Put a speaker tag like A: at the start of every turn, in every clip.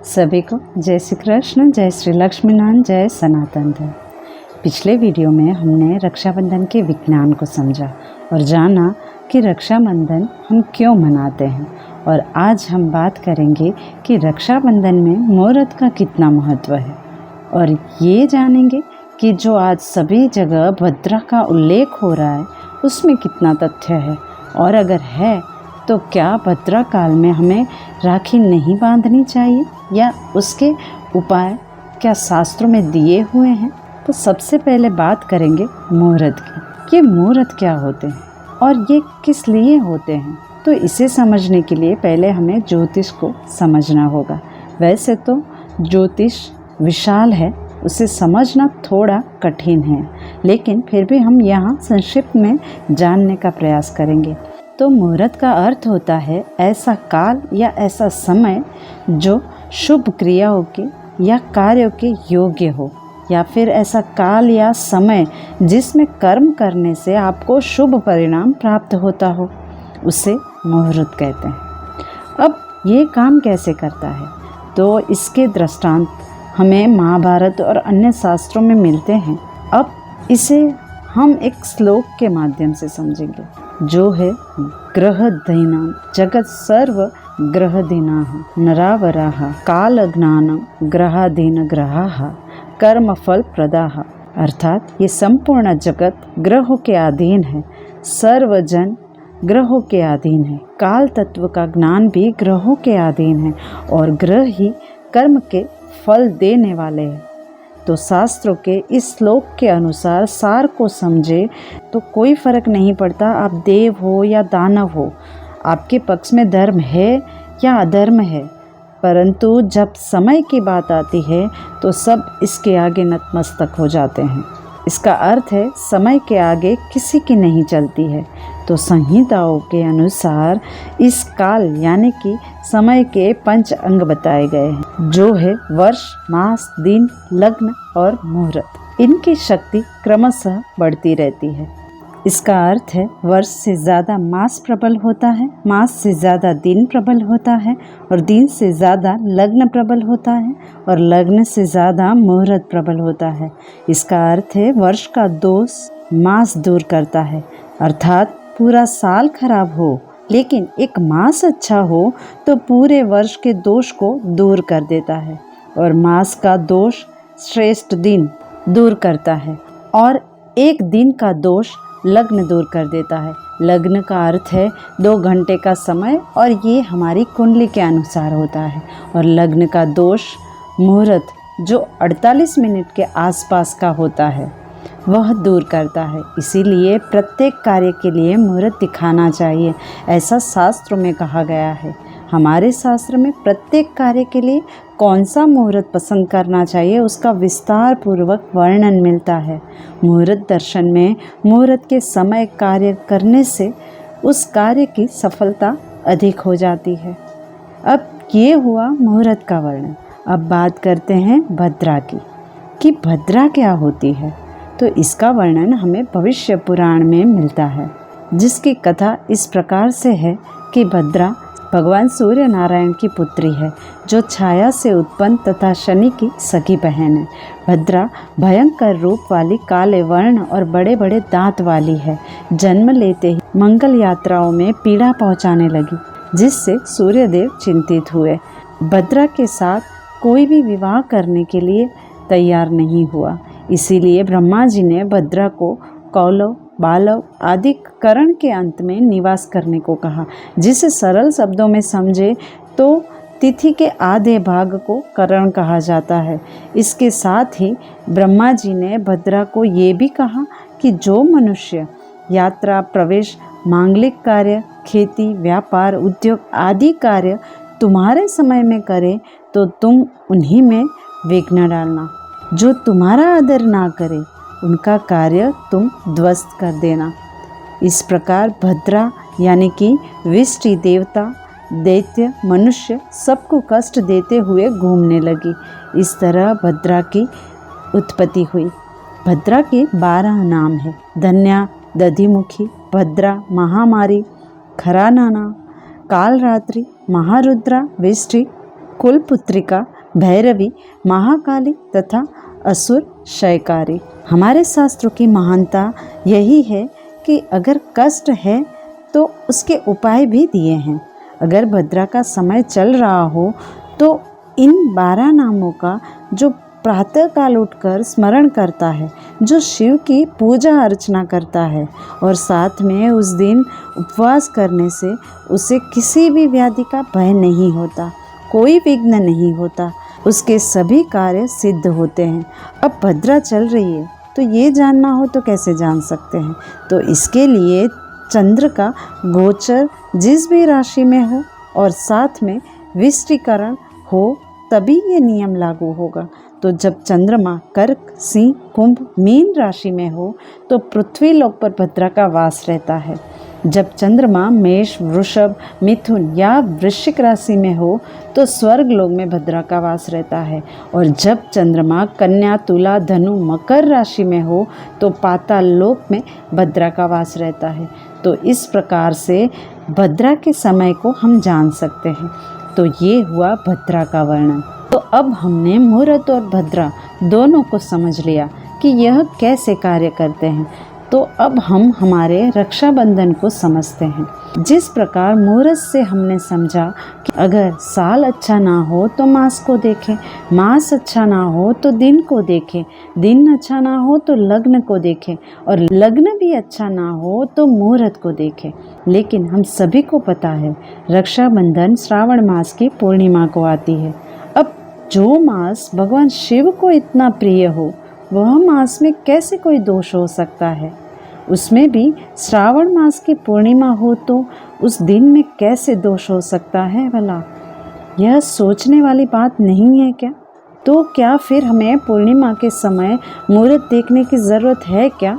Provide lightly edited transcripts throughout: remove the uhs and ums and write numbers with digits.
A: सभी को जय श्री कृष्ण, जय श्री लक्ष्मीनारायण, जय सनातन धर्म। पिछले वीडियो में हमने रक्षाबंधन के विज्ञान को समझा और जाना कि रक्षाबंधन हम क्यों मनाते हैं। और आज हम बात करेंगे कि रक्षाबंधन में मुहूर्त का कितना महत्व है और ये जानेंगे कि जो आज सभी जगह भद्रा का उल्लेख हो रहा है उसमें कितना तथ्य है, और अगर है तो क्या भद्रा काल में हमें राखी नहीं बांधनी चाहिए या उसके उपाय क्या शास्त्रों में दिए हुए हैं। तो सबसे पहले बात करेंगे मुहूर्त की। ये मुहूर्त क्या होते हैं और ये किस लिए होते हैं। तो इसे समझने के लिए पहले हमें ज्योतिष को समझना होगा। वैसे तो ज्योतिष विशाल है, उसे समझना थोड़ा कठिन है, लेकिन फिर भी हम यहाँ संक्षिप्त में जानने का प्रयास करेंगे। तो मुहूर्त का अर्थ होता है ऐसा काल या ऐसा समय जो शुभ क्रियाओं के या कार्यों के योग्य हो, या फिर ऐसा काल या समय जिसमें कर्म करने से आपको शुभ परिणाम प्राप्त होता हो, उसे मुहूर्त कहते हैं। अब ये काम कैसे करता है, तो इसके दृष्टांत हमें महाभारत और अन्य शास्त्रों में मिलते हैं। अब इसे हम एक श्लोक के माध्यम से समझेंगे, जो है ग्रहधीनां जगत सर्व ग्रहधीनाः नरावराः कालज्ञानं ग्रहाधीन ग्रहाः कर्म फल प्रदाः। अर्थात ये संपूर्ण जगत ग्रहों के अधीन है, सर्वजन ग्रहों के अधीन है, काल तत्व का ज्ञान भी ग्रहों के अधीन है और ग्रह ही कर्म के फल देने वाले हैं। तो शास्त्रों के इस श्लोक के अनुसार सार को समझे तो कोई फर्क नहीं पड़ता आप देव हो या दानव हो, आपके पक्ष में धर्म है या अधर्म है, परंतु जब समय की बात आती है तो सब इसके आगे नतमस्तक हो जाते हैं। इसका अर्थ है समय के आगे किसी की नहीं चलती है। तो संहिताओं के अनुसार इस काल यानी कि समय के 5 अंग बताए गए हैं, जो है वर्ष, मास, दिन, लग्न और मुहूर्त। इनकी शक्ति क्रमशः बढ़ती रहती है। इसका अर्थ है वर्ष से ज़्यादा मास प्रबल होता है, मास से ज़्यादा दिन प्रबल होता है और दिन से ज़्यादा लग्न प्रबल होता है और लग्न से ज़्यादा मुहूर्त प्रबल होता है। इसका अर्थ है वर्ष का दोष मास दूर करता है, अर्थात पूरा साल खराब हो लेकिन एक मास अच्छा हो तो पूरे वर्ष के दोष को दूर कर देता है, और मास का दोष श्रेष्ठ दिन दूर करता है और एक दिन का दोष लग्न दूर कर देता है। लग्न का अर्थ है 2 घंटे का समय और ये हमारी कुंडली के अनुसार होता है, और लग्न का दोष मुहूर्त जो 48 मिनट के आसपास का होता है वह दूर करता है। इसीलिए प्रत्येक कार्य के लिए मुहूर्त दिखाना चाहिए, ऐसा शास्त्रों में कहा गया है। हमारे शास्त्र में प्रत्येक कार्य के लिए कौन सा मुहूर्त पसंद करना चाहिए उसका विस्तार पूर्वक वर्णन मिलता है। मुहूर्त दर्शन में मुहूर्त के समय कार्य करने से उस कार्य की सफलता अधिक हो जाती है। अब ये हुआ मुहूर्त का वर्णन। अब बात करते हैं भद्रा की कि भद्रा क्या होती है। तो इसका वर्णन हमें भविष्य पुराण में मिलता है, जिसकी कथा इस प्रकार से है कि भद्रा भगवान सूर्य नारायण की पुत्री है, जो छाया से उत्पन्न तथा शनि की सगी बहन है। भद्रा भयंकर रूप वाली, काले वर्ण और बड़े बड़े दांत वाली है। जन्म लेते ही मंगल यात्राओं में पीड़ा पहुंचाने लगी, जिससे सूर्यदेव चिंतित हुए। भद्रा के साथ कोई भी विवाह करने के लिए तैयार नहीं हुआ, इसीलिए ब्रह्मा जी ने भद्रा को कौलव, बालव आदि करण के अंत में निवास करने को कहा। जिसे सरल शब्दों में समझे तो तिथि के आधे भाग को करण कहा जाता है। इसके साथ ही ब्रह्मा जी ने भद्रा को ये भी कहा कि जो मनुष्य यात्रा, प्रवेश, मांगलिक कार्य, खेती, व्यापार, उद्योग आदि कार्य तुम्हारे समय में करे तो तुम उन्हीं में विघ्न डालना। जो तुम्हारा आदर ना करे उनका कार्य तुम ध्वस्त कर देना। इस प्रकार भद्रा यानी कि विष्टि देवता, दैत्य, मनुष्य सबको कष्ट देते हुए घूमने लगी। इस तरह भद्रा की उत्पत्ति हुई। भद्रा के 12 नाम हैं: धन्या, दधिमुखी, भद्रा, महामारी, खरानाना, कालरात्रि, महारुद्रा, विष्टि कुलपुत्रिका, भैरवी, महाकाली तथा असुर क्षयकारी। हमारे शास्त्रों की महानता यही है कि अगर कष्ट है तो उसके उपाय भी दिए हैं। अगर भद्रा का समय चल रहा हो तो इन 12 नामों का जो प्रातःकाल उठकर स्मरण करता है, जो शिव की पूजा अर्चना करता है और साथ में उस दिन उपवास करने से उसे किसी भी व्याधि का भय नहीं होता, कोई विघ्न नहीं होता, उसके सभी कार्य सिद्ध होते हैं। अब भद्रा चल रही है तो ये जानना हो तो कैसे जान सकते हैं? तो इसके लिए चंद्र का गोचर जिस भी राशि में हो और साथ में विष्टिकरण हो तभी ये नियम लागू होगा। तो जब चंद्रमा कर्क, सिंह, कुंभ, मीन राशि में हो तो पृथ्वी लोक पर भद्रा का वास रहता है। जब चंद्रमा मेष, वृषभ, मिथुन या वृश्चिक राशि में हो तो स्वर्ग लोक में भद्रा का वास रहता है। और जब चंद्रमा कन्या, तुला, धनु, मकर राशि में हो तो पाताल लोक में भद्रा का वास रहता है। तो इस प्रकार से भद्रा के समय को हम जान सकते हैं। तो ये हुआ भद्रा का वर्णन। तो अब हमने मुहूर्त और भद्रा दोनों को समझ लिया कि यह कैसे कार्य करते हैं। तो अब हम हमारे रक्षाबंधन को समझते हैं। जिस प्रकार मुहूर्त से हमने समझा कि अगर साल अच्छा ना हो तो मास को देखें, मास अच्छा ना हो तो दिन को देखें, दिन अच्छा ना हो तो लग्न को देखें और लग्न भी अच्छा ना हो तो मुहूर्त को देखें। लेकिन हम सभी को पता है रक्षाबंधन श्रावण मास की पूर्णिमा को आती है। अब जो मास भगवान शिव को इतना प्रिय हो वह मास में कैसे कोई दोष हो सकता है? उसमें भी श्रावण मास की पूर्णिमा हो तो उस दिन में कैसे दोष हो सकता है भला? यह सोचने वाली बात नहीं है क्या? तो क्या फिर हमें पूर्णिमा के समय मुहूर्त देखने की ज़रूरत है क्या?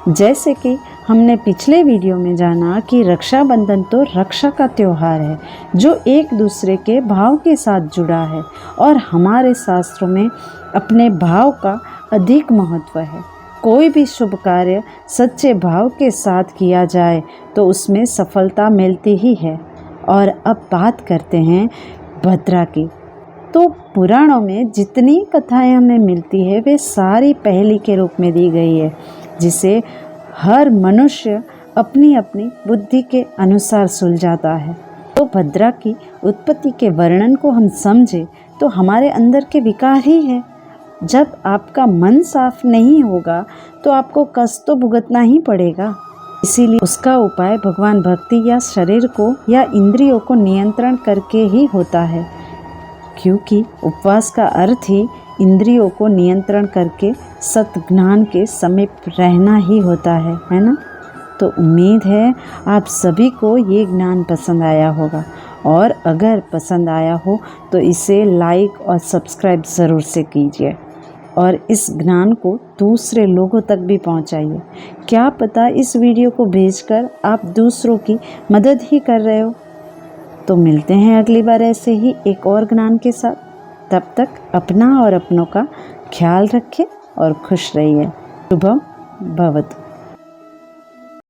A: जैसे कि हमने पिछले वीडियो में जाना कि रक्षाबंधन तो रक्षा का त्यौहार है जो एक दूसरे के भाव के साथ जुड़ा है और हमारे शास्त्रों में अपने भाव का अधिक महत्व है। कोई भी शुभ कार्य सच्चे भाव के साथ किया जाए तो उसमें सफलता मिलती ही है। और अब बात करते हैं भद्रा की। तो पुराणों में जितनी कथाएं हमें मिलती है वे सारी पहेली के रूप में दी गई है, जिसे हर मनुष्य अपनी अपनी बुद्धि के अनुसार सुलझाता है। तो भद्रा की उत्पत्ति के वर्णन को हम समझे तो हमारे अंदर के विकार ही है। जब आपका मन साफ नहीं होगा तो आपको कष्ट तो भुगतना ही पड़ेगा। इसीलिए उसका उपाय भगवान भक्ति या शरीर को या इंद्रियों को नियंत्रण करके ही होता है, क्योंकि उपवास का अर्थ ही इंद्रियों को नियंत्रण करके सतज्ञान के समीप रहना ही होता है ना। तो उम्मीद है आप सभी को ये ज्ञान पसंद आया होगा और अगर पसंद आया हो तो इसे लाइक और सब्सक्राइब ज़रूर से कीजिए और इस ज्ञान को दूसरे लोगों तक भी पहुंचाइए। क्या पता इस वीडियो को भेजकर आप दूसरों की मदद ही कर रहे हो। तो मिलते हैं अगली बार ऐसे ही एक और ज्ञान के साथ। तब तक अपना और अपनों का ख्याल रखें और खुश रहिए। शुभम भवतु।